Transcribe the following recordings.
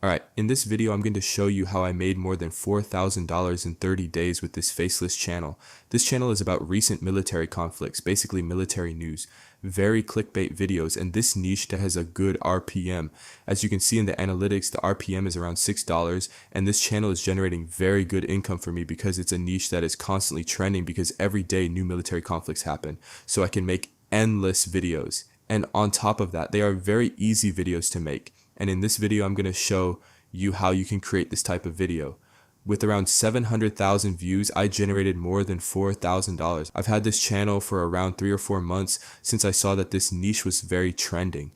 Alright, in this video I'm going to show you how I made more than $4,000 in 30 days with this Faceless channel. This channel is about recent military conflicts, basically military news. Very clickbait videos, and this niche that has a good RPM. As you can see in the analytics, the RPM is around $6, and this channel is generating very good income for me because it's a niche that is constantly trending because every day new military conflicts happen. So I can make endless videos. And on top of that, they are very easy videos to make. And in this video, I'm going to show you how you can create this type of video. With around 700,000 views, I generated more than $4,000. I've had this channel for around 3 or 4 months since I saw that this niche was very trending.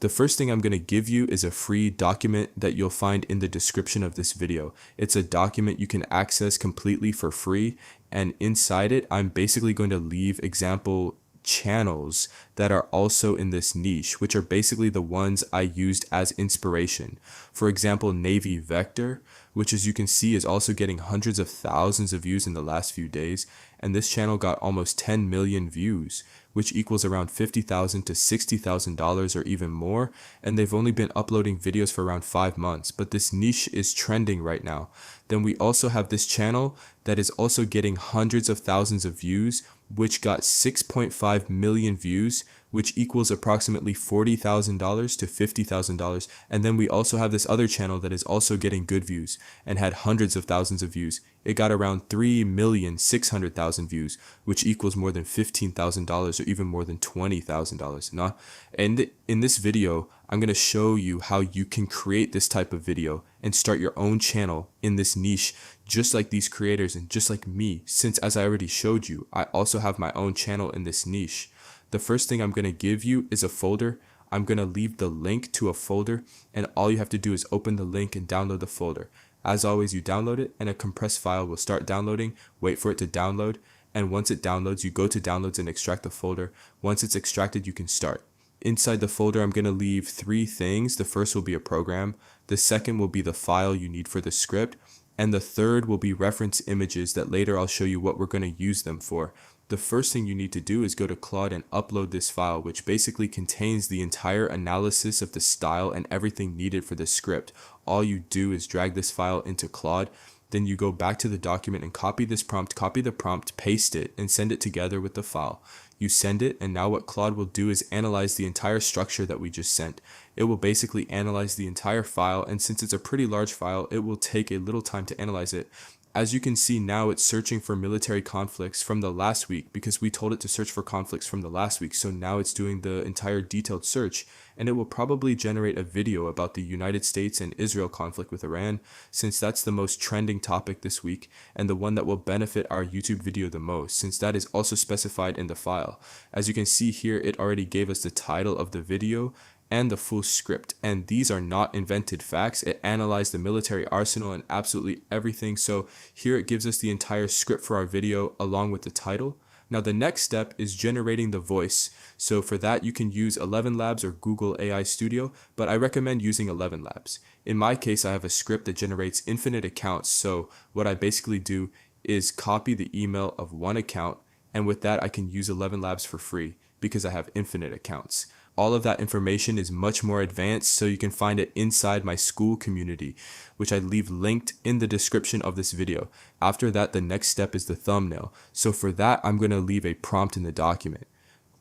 The first thing I'm going to give you is a free document that you'll find in the description of this video. It's a document you can access completely for free, and inside it, I'm basically going to leave example channels that are also in this niche, which are basically the ones I used as inspiration. For example, Navy Vector, which as you can see is also getting hundreds of thousands of views in the last few days, and this channel got almost 10 million views, which equals around $50,000 to $60,000 or even more, and they've only been uploading videos for around 5 months, but this niche is trending right now. Then we also have this channel that is also getting hundreds of thousands of views, which got 6.5 million views, which equals approximately $40,000 to $50,000. And then we also have this other channel that is also getting good views and had hundreds of thousands of views. It got around 3,600,000 views, which equals more than $15,000 or even more than $20,000. And in this video, I'm going to show you how you can create this type of video and start your own channel in this niche, just like these creators and just like me, since as I already showed you, I also have my own channel in this niche. The first thing I'm going to give you is a folder. I'm going to leave the link to a folder, and all you have to do is open the link and download the folder. As always, you download it and a compressed file will start downloading. Wait for it to download, and once it downloads, you go to downloads and extract the folder. Once it's extracted, you can start. Inside the folder, I'm going to leave 3 things. The first will be a program. The second will be the file you need for the script. And the third will be reference images that later I'll show you what we're going to use them for. The first thing you need to do is go to Claude and upload this file, which basically contains the entire analysis of the style and everything needed for the script. All you do is drag this file into Claude. Then you go back to the document and copy this prompt, copy the prompt, paste it, and send it together with the file. You send it, and now what Claude will do is analyze the entire structure that we just sent. It will basically analyze the entire file, and since it's a pretty large file, it will take a little time to analyze it. As you can see now, it's searching for military conflicts from the last week because we told it to search for conflicts from the last week. So now it's doing the entire detailed search, and it will probably generate a video about the United States and Israel conflict with Iran, since that's the most trending topic this week and the one that will benefit our YouTube video the most, since that is also specified in the file. As you can see here, it already gave us the title of the video and the full script, and these are not invented facts. It analyzed the military arsenal and absolutely everything. So here it gives us the entire script for our video along with the title. Now the next step is generating the voice. So for that you can use 11 Labs or Google AI Studio, but I recommend using 11 Labs. In my case, I have a script that generates infinite accounts. So what I basically do is copy the email of one account, and with that I can use 11 Labs for free because I have infinite accounts. All of that information is much more advanced, so you can find it inside my school community, which I leave linked in the description of this video. After that, the next step is the thumbnail. So for that, I'm going to leave a prompt in the document.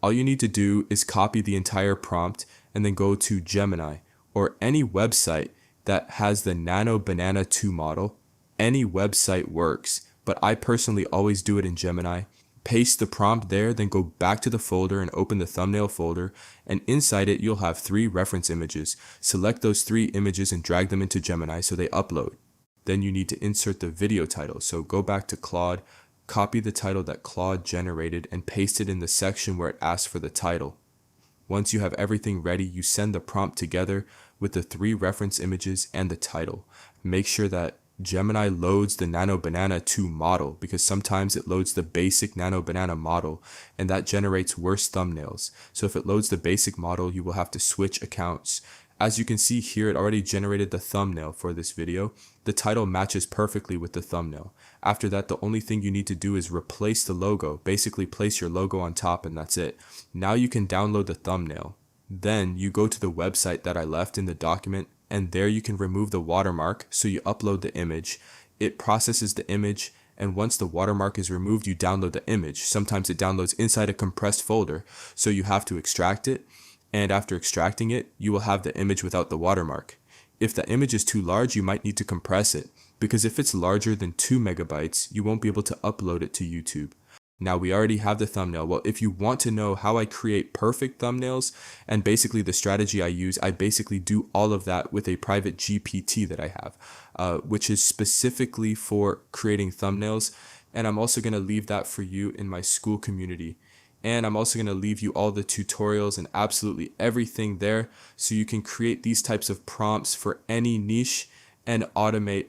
All you need to do is copy the entire prompt and then go to Gemini or any website that has the Nano Banana 2 model. Any website works, but I personally always do it in Gemini. Paste the prompt there, then go back to the folder and open the thumbnail folder, and inside it you'll have 3 reference images. Select those 3 images and drag them into Gemini so they upload. Then you need to insert the video title, so go back to Claude, copy the title that Claude generated and paste it in the section where it asks for the title. Once you have everything ready, you send the prompt together with the 3 reference images and the title. Make sure that Gemini loads the Nano Banana 2 model because sometimes it loads the basic Nano Banana model and that generates worse thumbnails. So if it loads the basic model, you will have to switch accounts. As you can see here, it already generated the thumbnail for this video. The title matches perfectly with the thumbnail. After that, the only thing you need to do is replace the logo. Basically place your logo on top and that's it. Now you can download the thumbnail. Then you go to the website that I left in the document and there you can remove the watermark. So you upload the image, it processes the image, and once the watermark is removed, you download the image. Sometimes it downloads inside a compressed folder, so you have to extract it, and after extracting it, you will have the image without the watermark. If the image is too large, you might need to compress it, because if it's larger than 2 megabytes, you won't be able to upload it to YouTube. Now we already have the thumbnail. Well, if you want to know how I create perfect thumbnails and basically the strategy I use, I basically do all of that with a private GPT that I have, which is specifically for creating thumbnails. And I'm also going to leave that for you in my school community. And I'm also going to leave you all the tutorials and absolutely everything there so you can create these types of prompts for any niche and automate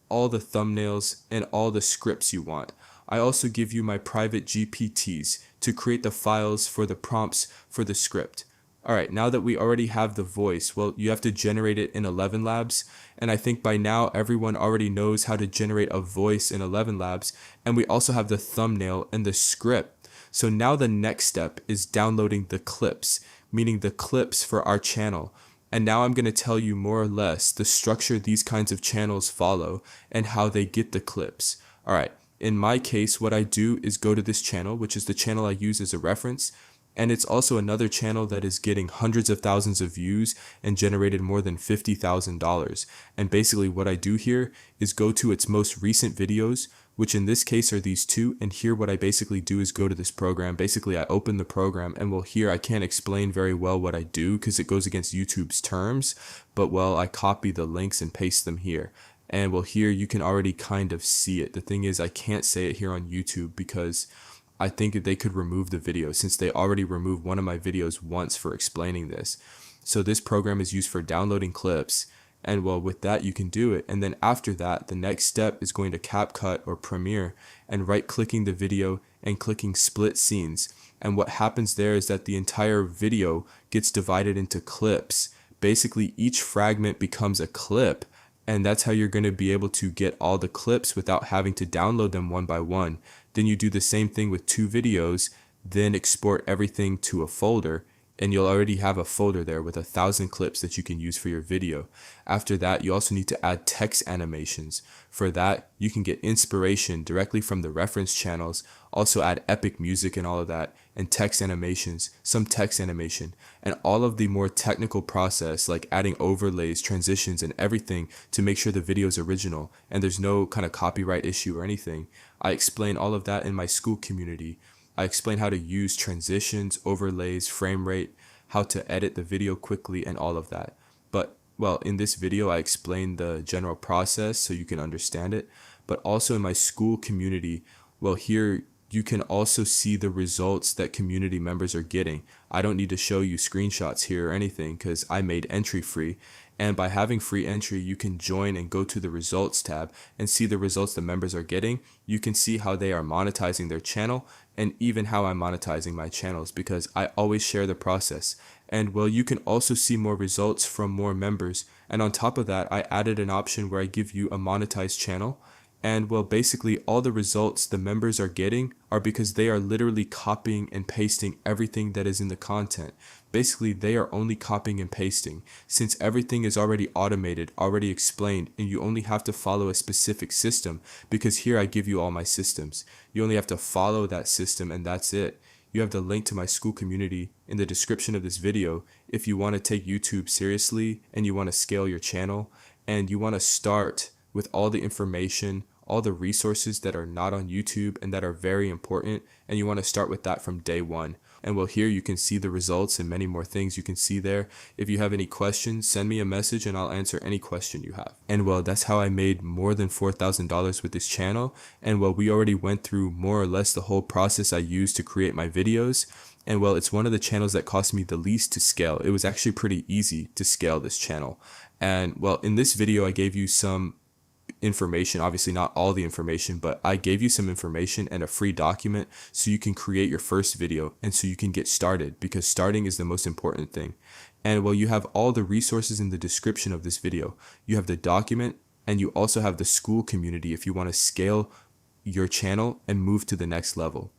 all the thumbnails and all the scripts you want. I also give you my private GPTs to create the files for the prompts for the script. Alright, now that we already have the voice, well, you have to generate it in 11 Labs, and I think by now everyone already knows how to generate a voice in 11 Labs, and we also have the thumbnail and the script. So now the next step is downloading the clips, meaning the clips for our channel. And now I'm going to tell you more or less the structure these kinds of channels follow and how they get the clips. Alright. In my case, what I do is go to this channel, which is the channel I use as a reference, and it's also another channel that is getting hundreds of thousands of views and generated more than $50,000. And basically what I do here is go to its most recent videos, which in this case are these two, and here what I basically do is go to this program. Basically I open the program, and well, here I can't explain very well what I do because it goes against YouTube's terms, but well, I copy the links and paste them here. And well, here you can already kind of see it. The thing is, I can't say it here on YouTube because I think that they could remove the video since they already removed one of my videos once for explaining this. So this program is used for downloading clips. And well, with that, you can do it. And then after that, the next step is going to CapCut or Premiere and right-clicking the video and clicking split scenes. And what happens there is that the entire video gets divided into clips. Basically, each fragment becomes a clip. And that's how you're going to be able to get all the clips without having to download them one by one. Then you do the same thing with 2 videos, then export everything to a folder, and you'll already have a folder there with 1,000 clips that you can use for your video. After that, you also need to add text animations. For that, you can get inspiration directly from the reference channels, also add epic music and all of that, and text animations, some text animation, and all of the more technical process like adding overlays, transitions, and everything to make sure the video is original and there's no kind of copyright issue or anything. I explain all of that in my school community. I explain how to use transitions, overlays, frame rate, how to edit the video quickly, and all of that. But, well, in this video, I explain the general process so you can understand it. But also in my school community, well, here you can also see the results that community members are getting. I don't need to show you screenshots here or anything because I made entry free. And by having free entry, you can join and go to the results tab and see the results the members are getting. You can see how they are monetizing their channel and even how I'm monetizing my channels because I always share the process. And well, you can also see more results from more members. And on top of that, I added an option where I give you a monetized channel. And well, basically all the results the members are getting are because they are literally copying and pasting everything that is in the content. Basically, they are only copying and pasting since everything is already automated, already explained, and you only have to follow a specific system because here I give you all my systems. You only have to follow that system and that's it. You have the link to my school community in the description of this video if you want to take YouTube seriously and you want to scale your channel and you want to start with all the information, all the resources that are not on YouTube and that are very important, and you want to start with that from day one. And well, here you can see the results and many more things you can see there. If you have any questions, send me a message and I'll answer any question you have. And well, that's how I made more than $4,000 with this channel. And well, we already went through more or less the whole process I used to create my videos. And well, it's one of the channels that cost me the least to scale. It was actually pretty easy to scale this channel. And well, in this video, I gave you some information, obviously not all the information, but I gave you some information and a free document so you can create your first video and so you can get started because starting is the most important thing. And well, you have all the resources in the description of this video. You have the document and you also have the school community if you want to scale your channel and move to the next level.